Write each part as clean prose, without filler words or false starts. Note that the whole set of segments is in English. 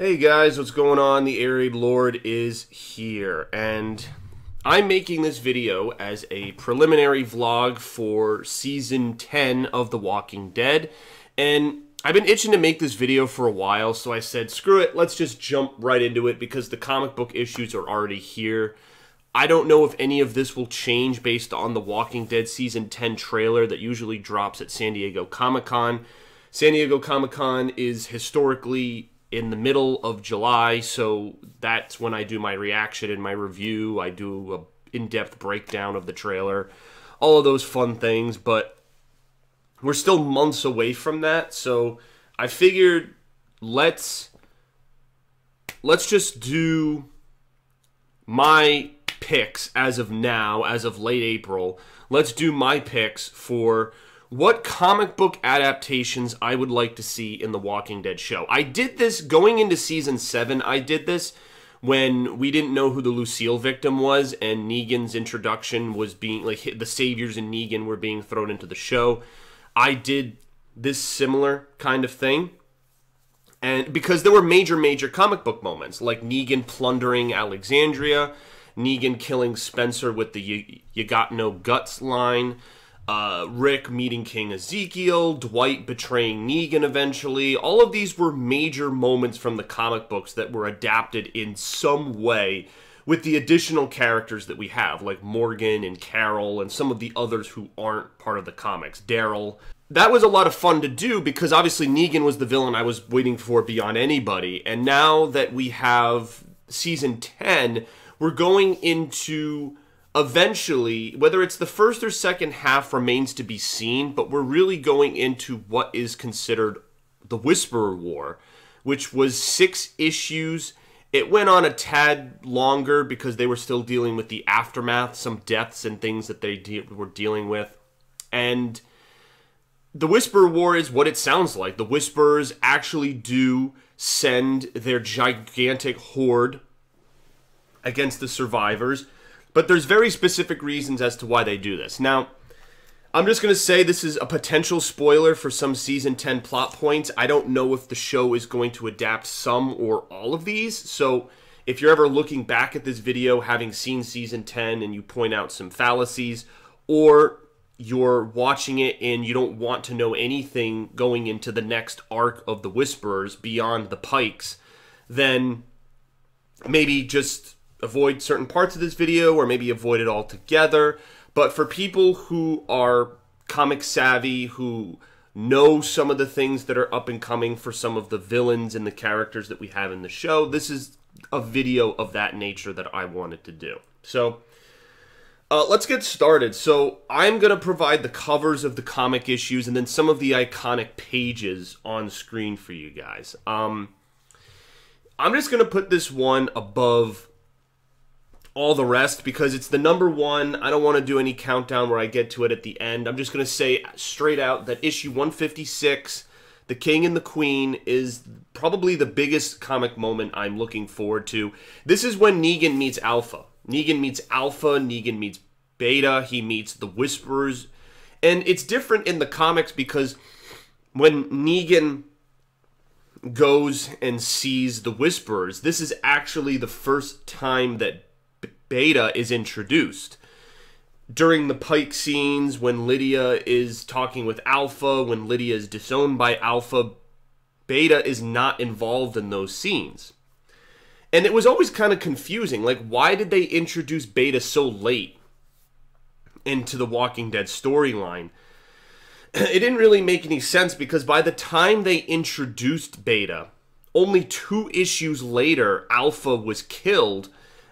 Hey guys, what's going on? The Arid Lord is here, and I'm making this video as a preliminary vlog for Season 10 of The Walking Dead, and I've been itching to make this video for a while, so I said, screw it, let's just jump right into it because the comic book issues are already here. I don't know if any of this will change based on The Walking Dead Season 10 trailer that usually drops at San Diego Comic-Con. San Diego Comic-Con is historically in the middle of July, so that's when I do my reaction and my review. I do an in-depth breakdown of the trailer, all of those fun things, but we're still months away from that, so I figured let's just do my picks as of now, as of late April. Let's do my picks for what comic book adaptations I would like to see in The Walking Dead show. I did this going into Season 7. I did this when we didn't know who the Lucille victim was, and Negan's introduction was being, like, the Saviors and Negan were being thrown into the show. I did this similar kind of thing, and because there were major comic book moments, like Negan plundering Alexandria, Negan killing Spencer with the you got no guts line, Rick meeting King Ezekiel, Dwight betraying Negan eventually. All of these were major moments from the comic books that were adapted in some way with the additional characters that we have, like Morgan and Carol and some of the others who aren't part of the comics. Daryl. That was a lot of fun to do because obviously Negan was the villain I was waiting for beyond anybody. And now that we have Season 10, we're going into, eventually, whether it's the first or second half remains to be seen, but we're really going into what is considered the Whisperer War, which was 6 issues. It went on a tad longer because they were still dealing with the aftermath, some deaths and things that they were dealing with. And the Whisperer War is what it sounds like. The Whisperers actually do send their gigantic horde against the survivors, but there's very specific reasons as to why they do this. Now, I'm just going to say this is a potential spoiler for some Season 10 plot points. I don't know if the show is going to adapt some or all of these, so if you're ever looking back at this video having seen Season 10 and you point out some fallacies, or you're watching it and you don't want to know anything going into the next arc of the Whisperers beyond the Pikes, then maybe just avoid certain parts of this video, or maybe avoid it altogether. But for people who are comic savvy, who know some of the things that are up and coming for some of the villains and the characters that we have in the show, this is a video of that nature that I wanted to do. So let's get started. So I'm going to provide the covers of the comic issues and then some of the iconic pages on screen for you guys. I'm just going to put this one above all the rest because it's the number one. I don't want to do any countdown where I get to it at the end. I'm just going to say straight out that issue 156, The King and the Queen, is probably the biggest comic moment I'm looking forward to. This is when Negan meets Alpha. Negan meets Alpha, Negan meets Beta, he meets the Whisperers. And it's different in the comics because when Negan goes and sees the Whisperers, this is actually the first time that Beta is introduced. During the Pike scenes, when Lydia is talking with Alpha, when Lydia is disowned by Alpha, Beta is not involved in those scenes. And it was always kind of confusing. Like, why did they introduce Beta so late into the Walking Dead storyline? It didn't really make any sense because by the time they introduced Beta, only 2 issues later, Alpha was killed,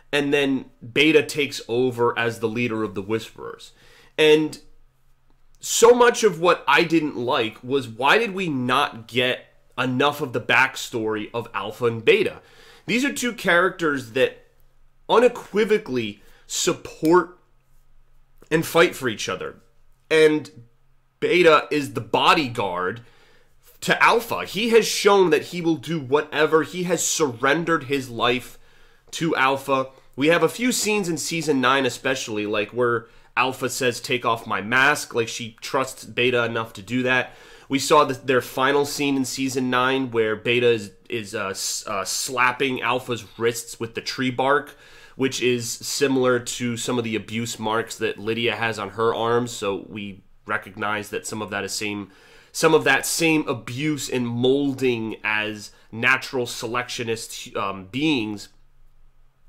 and then Beta takes over as the leader of the Whisperers. And so much of what I didn't like was, why did we not get enough of the backstory of Alpha and Beta? These are 2 characters that unequivocally support and fight for each other. And Beta is the bodyguard to Alpha. He has shown that he will do whatever. He has surrendered his life to Alpha. We have a few scenes in Season 9 especially, like where Alpha says, take off my mask, like she trusts Beta enough to do that. We saw their final scene in Season 9 where Beta is slapping Alpha's wrists with the tree bark, which is similar to some of the abuse marks that Lydia has on her arms. So we recognize that some of that same abuse and molding as natural selectionist beings.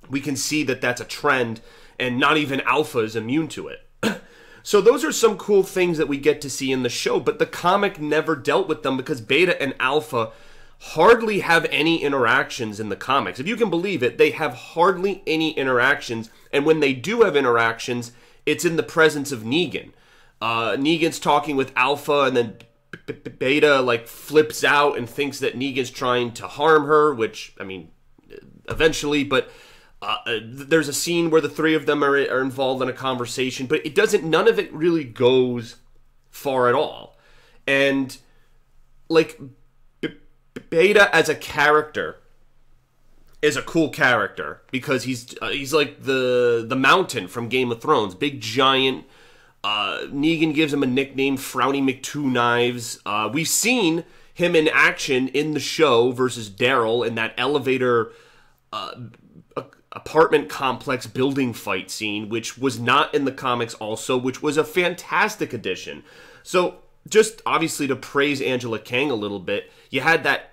We can see that that's a trend, and not even Alpha is immune to it. So those are some cool things that we get to see in the show, but the comic never dealt with them because Beta and Alpha hardly have any interactions in the comics. If you can believe it, they have hardly any interactions, and when they do have interactions, it's in the presence of Negan. Negan's talking with Alpha, and then Beta like flips out and thinks that Negan's trying to harm her, which, I mean, eventually, but there's a scene where the three of them are involved in a conversation, but none of it really goes far at all. And like Beta as a character is a cool character because he's like the Mountain from Game of Thrones, big giant. Negan gives him a nickname, Frowny McTwo-Knives. We've seen him in action in the show versus Daryl in that elevator apartment complex building fight scene, which was not in the comics also, which was a fantastic addition. So just obviously to praise Angela Kang a little bit, you had that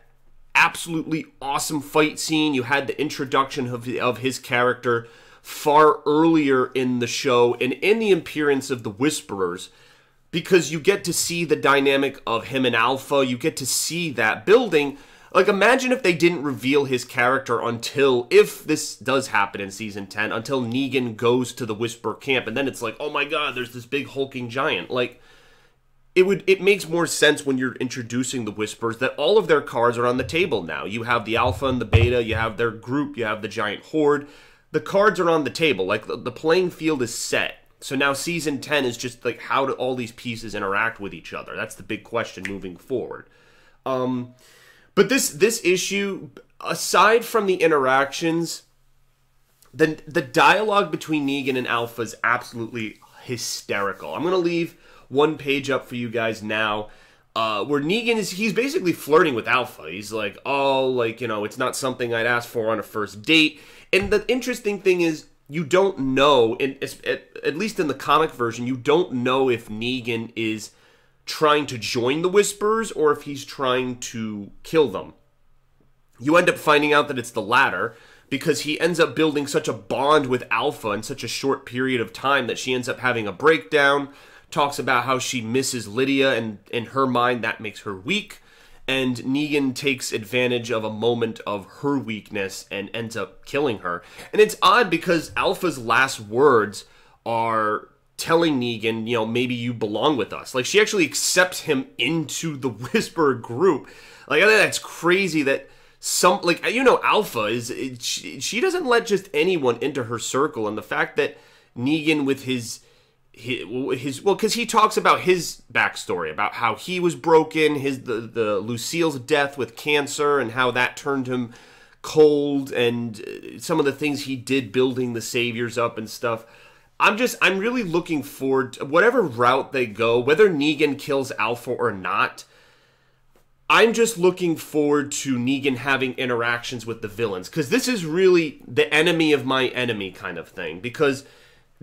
absolutely awesome fight scene. You had the introduction of his character far earlier in the show and in the appearance of the Whisperers, because you get to see the dynamic of him and Alpha. You get to see that building. Like, imagine if they didn't reveal his character until, if this does happen in Season 10, until Negan goes to the Whisper camp, and then it's like, oh my god, there's this big hulking giant. Like, it makes more sense when you're introducing the Whispers that all of their cards are on the table now. You have the Alpha and the Beta, you have their group, you have the giant horde. The cards are on the table. Like, the playing field is set. So now Season 10 is just like, how do all these pieces interact with each other? That's the big question moving forward. But this issue, aside from the interactions, the dialogue between Negan and Alpha is absolutely hysterical. I'm going to leave one page up for you guys now, where Negan he's basically flirting with Alpha. He's like, oh, like, you know, it's not something I'd ask for on a first date. And the interesting thing is, you don't know, at least in the comic version, you don't know if Negan is trying to join the Whisperers or if he's trying to kill them. You end up finding out that it's the latter, because he ends up building such a bond with Alpha in such a short period of time that she ends up having a breakdown, talks about how she misses Lydia, and in her mind that makes her weak, and Negan takes advantage of a moment of her weakness and ends up killing her. And it's odd because Alpha's last words are telling Negan, you know, maybe you belong with us. Like, she actually accepts him into the Whisperer group. Like, I think that's crazy that Alpha she doesn't let just anyone into her circle. And the fact that Negan with his because he talks about his backstory, about how he was broken, the Lucille's death with cancer, and how that turned him cold, and some of the things he did building the Saviors up and stuff. I'm really looking forward to whatever route they go, whether Negan kills Alpha or not. I'm just looking forward to Negan having interactions with the villains, because this is really the enemy of my enemy kind of thing, because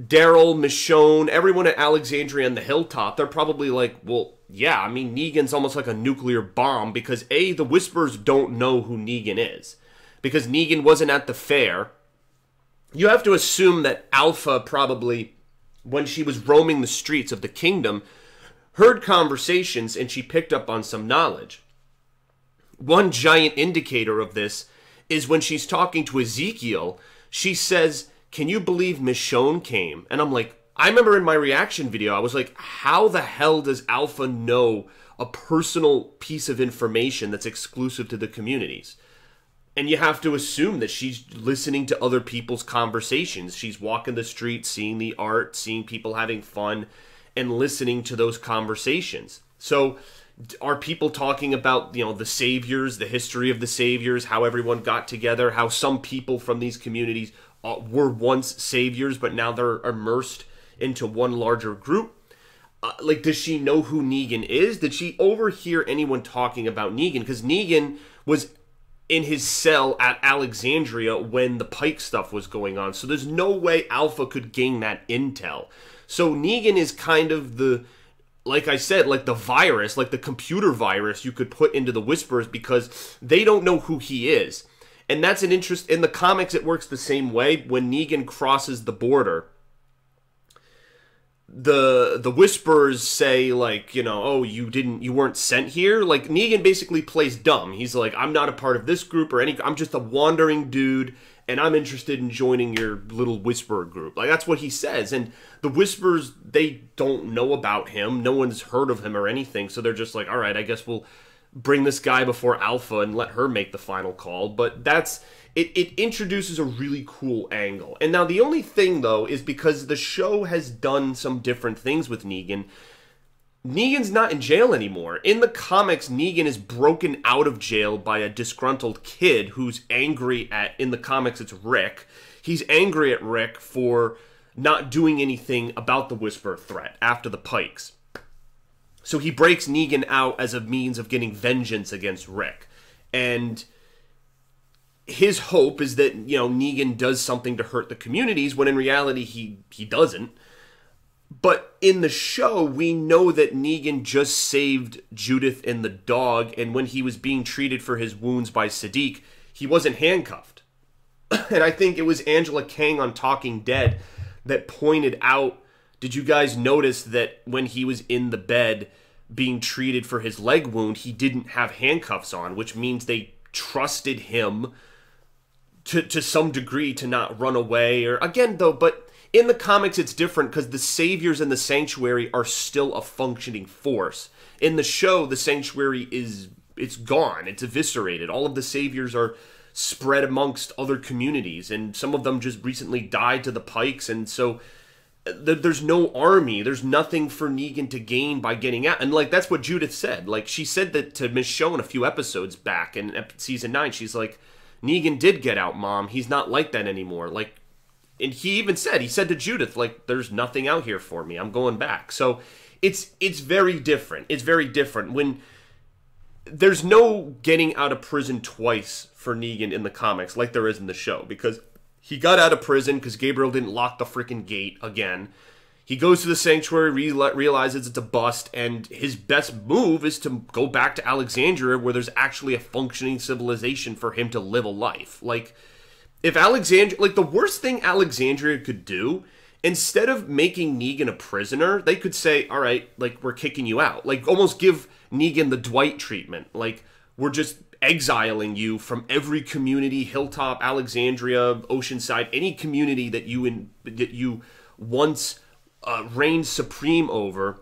Daryl, Michonne, everyone at Alexandria and the Hilltop, they're probably like, well, yeah, I mean, Negan's almost like a nuclear bomb, because A, the Whisperers don't know who Negan is, because Negan wasn't at the fair. You have to assume that Alpha probably, when she was roaming the streets of the kingdom, heard conversations and she picked up on some knowledge. One giant indicator of this is when she's talking to Ezekiel, she says, can you believe Michonne came? And I'm like, I remember in my reaction video, I was like, how the hell does Alpha know a personal piece of information that's exclusive to the communities? And you have to assume that she's listening to other people's conversations. She's walking the streets, seeing the art, seeing people having fun, and listening to those conversations. So are people talking about, you know, the Saviors, the history of the Saviors, how everyone got together, how some people from these communities were once Saviors, but now they're immersed into one larger group? Like, does she know who Negan is? Did she overhear anyone talking about Negan? Because Negan was in his cell at Alexandria when the Pike stuff was going on. So there's no way Alpha could gain that intel. So Negan is kind of the, like I said, like the virus, like the computer virus you could put into the Whisperers, because they don't know who he is. And that's an interest. In the comics, it works the same way. When Negan crosses the border, the Whisperers say, like, you know, oh, you weren't sent here. Like, Negan basically plays dumb. He's like, I'm not a part of this group or I'm just a wandering dude, and I'm interested in joining your little Whisperer group. Like, that's what he says. And the Whisperers, they don't know about him. No one's heard of him or anything. So they're just like, all right, I guess we'll bring this guy before Alpha and let her make the final call. But that's... It introduces a really cool angle. And now the only thing, though, is because the show has done some different things with Negan, Negan's not in jail anymore. In the comics, Negan is broken out of jail by a disgruntled kid who's angry at, in the comics, it's Rick. He's angry at Rick for not doing anything about the Whisperer threat after the Pikes. So he breaks Negan out as a means of getting vengeance against Rick. And his hope is that, you know, Negan does something to hurt the communities, when in reality he doesn't. But in the show, we know that Negan just saved Judith and the dog, and when he was being treated for his wounds by Siddiq, he wasn't handcuffed. And I think it was Angela Kang on Talking Dead that pointed out, did you guys notice that when he was in the bed being treated for his leg wound, he didn't have handcuffs on, which means they trusted him to some degree to not run away. Or again, though, but in the comics it's different because the Saviors and the Sanctuary are still a functioning force. In the show, the Sanctuary it's gone, it's eviscerated. All of the Saviors are spread amongst other communities, and some of them just recently died to the Pikes, and so there's no army, there's nothing for Negan to gain by getting out. And like, that's what Judith said. Like, she said that to Michonne a few episodes back in season 9. She's like, Negan did get out, Mom. He's not like that anymore. Like, and he said to Judith, like, there's nothing out here for me. I'm going back. So it's very different. It's very different. When there's no getting out of prison twice for Negan in the comics like there is in the show, because he got out of prison because Gabriel didn't lock the freaking gate again. He goes to the Sanctuary, realizes it's a bust, and his best move is to go back to Alexandria, where there's actually a functioning civilization for him to live a life. Like, if Alexandria... Like, the worst thing Alexandria could do, instead of making Negan a prisoner, they could say, all right, like, we're kicking you out. Like, almost give Negan the Dwight treatment. Like, we're just exiling you from every community, Hilltop, Alexandria, Oceanside, any community that you once reigned supreme over.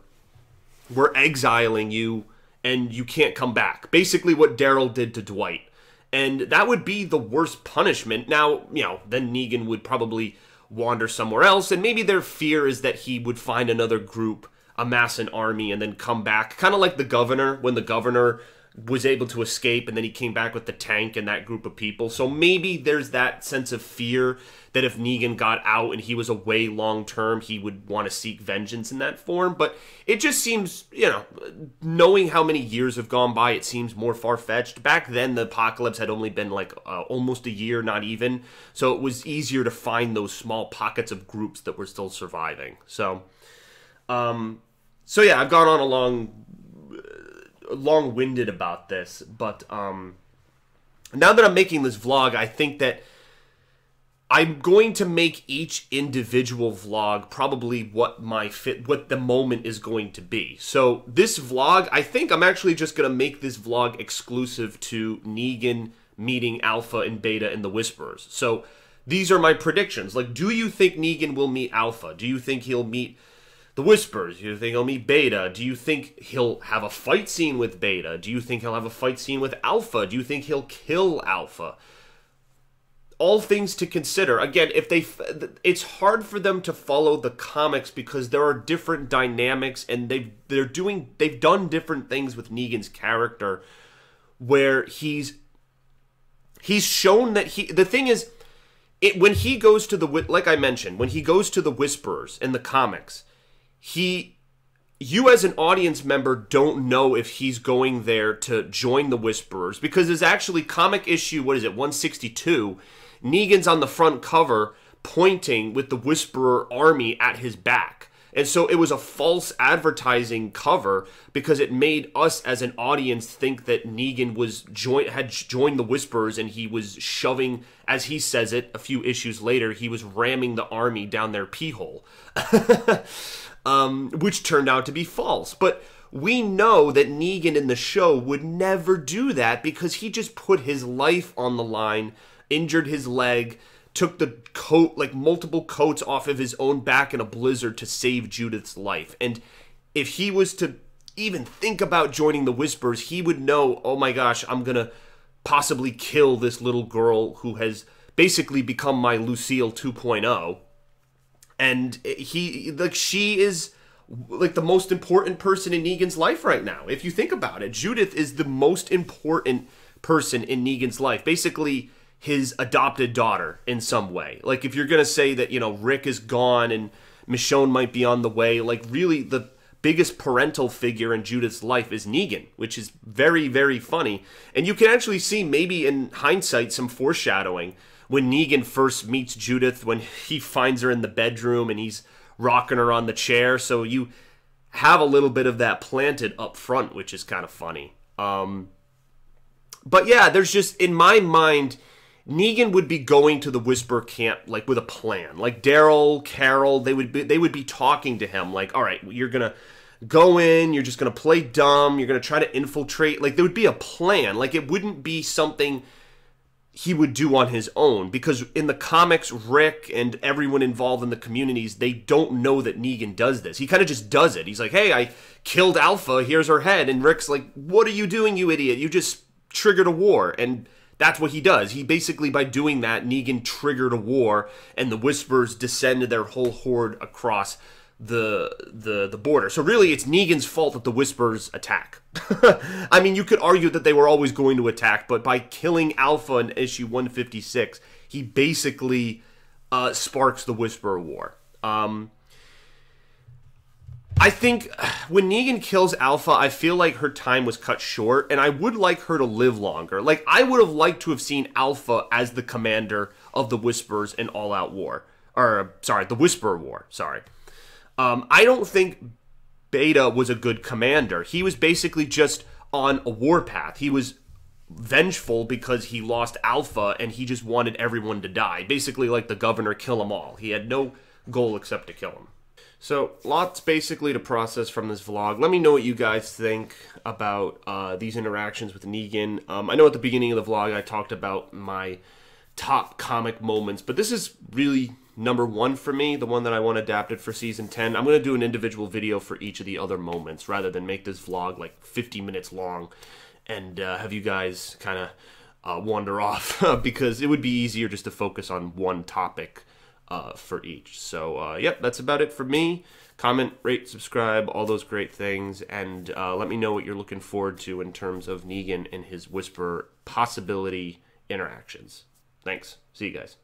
We're exiling you, and you can't come back. Basically what Daryl did to Dwight. And that would be the worst punishment. Now, you know, then Negan would probably wander somewhere else, and maybe their fear is that he would find another group, amass an army, and then come back. Kind of like the Governor, when the Governor was able to escape, and then he came back with the tank and that group of people. So maybe there's that sense of fear that if Negan got out and he was away long term, he would want to seek vengeance in that form. But it just seems, you know, knowing how many years have gone by, it seems more far-fetched. Back then, the apocalypse had only been like almost a year, not even. So it was easier to find those small pockets of groups that were still surviving. So yeah, I've gone on long-winded about this, but now that I'm making this vlog, I think that I'm going to make each individual vlog probably what the moment is going to be. So this vlog, I think I'm actually just going to make this vlog exclusive to Negan meeting Alpha and Beta and the Whisperers. So these are my predictions. Like, do you think Negan will meet Alpha? Do you think he'll meet the Whisperers? Do you think he'll meet Beta? Do you think he'll have a fight scene with Beta? Do you think he'll have a fight scene with Alpha? Do you think he'll kill Alpha? All things to consider. Again, it's hard for them to follow the comics because there are different dynamics, and they've done different things with Negan's character, where he's shown that the thing is, when he goes to like I mentioned, when he goes to the Whisperers in the comics, he you as an audience member don't know if he's going there to join the Whisperers, because there's actually comic issue, what is it, 162, Negan's on the front cover pointing with the Whisperer army at his back. And so it was a false advertising cover because it made us as an audience think that Negan had joined the Whisperers, and he was shoving, as he says it a few issues later, he was ramming the army down their pee hole. Which turned out to be false. But we know that Negan in the show would never do that because he just put his life on the line, injured his leg, took the coat, like multiple coats off of his own back in a blizzard to save Judith's life. And if he was to even think about joining the Whisperers, he would know, oh my gosh, I'm gonna possibly kill this little girl who has basically become my Lucille 2.0. And she is like the most important person in Negan's life right now. If you think about it, Judith is the most important person in Negan's life. Basically, his adopted daughter in some way. Like, if you're going to say that, Rick is gone and Michonne might be on the way, like, really the biggest parental figure in Judith's life is Negan, which is very, very funny. And you can actually see, maybe in hindsight, some foreshadowing when Negan first meets Judith, when he finds her in the bedroom and he's rocking her on the chair. So you have a little bit of that planted up front, which is kind of funny. But yeah, there's just, in my mind, Negan would be going to the Whisper camp like with a plan. Like Daryl, Carol, they would be talking to him like, all right, you're gonna go in, you're just gonna play dumb, you're gonna try to infiltrate. Like, there would be a plan. Like, it wouldn't be something he would do on his own, because in the comics, Rick and everyone involved in the communities, they don't know that Negan does this. He kind of just does it. He's like, hey, I killed Alpha, here's her head. And Rick's like, what are you doing, you idiot? You just triggered a war. And that's what he does. He basically, by doing that, Negan triggered a war, and the Whisperers descended their whole horde across the border. So really, it's Negan's fault that the Whisperers attack. I mean, you could argue that they were always going to attack, but by killing Alpha in issue 156, he basically sparks the Whisperer War. I think when Negan kills Alpha, I feel like her time was cut short, and I would like her to live longer. Like, I would have liked to have seen Alpha as the commander of the Whisperers in All Out War. Or, sorry, the Whisperer War, sorry. I don't think Beta was a good commander. He was basically just on a warpath. He was vengeful because he lost Alpha, and he just wanted everyone to die. Basically like the governor, kill them all. He had no goal except to kill them. So, lots basically to process from this vlog. Let me know what you guys think about these interactions with Negan. I know at the beginning of the vlog I talked about my top comic moments, but this is really number one for me, the one that I want adapted for Season 10. I'm going to do an individual video for each of the other moments, rather than make this vlog like 50 minutes long and have you guys kind of wander off, because it would be easier just to focus on one topic for each. So, yep, that's about it for me. Comment, rate, subscribe, all those great things, and let me know what you're looking forward to in terms of Negan and his Whisperer possibility interactions. Thanks. See you guys.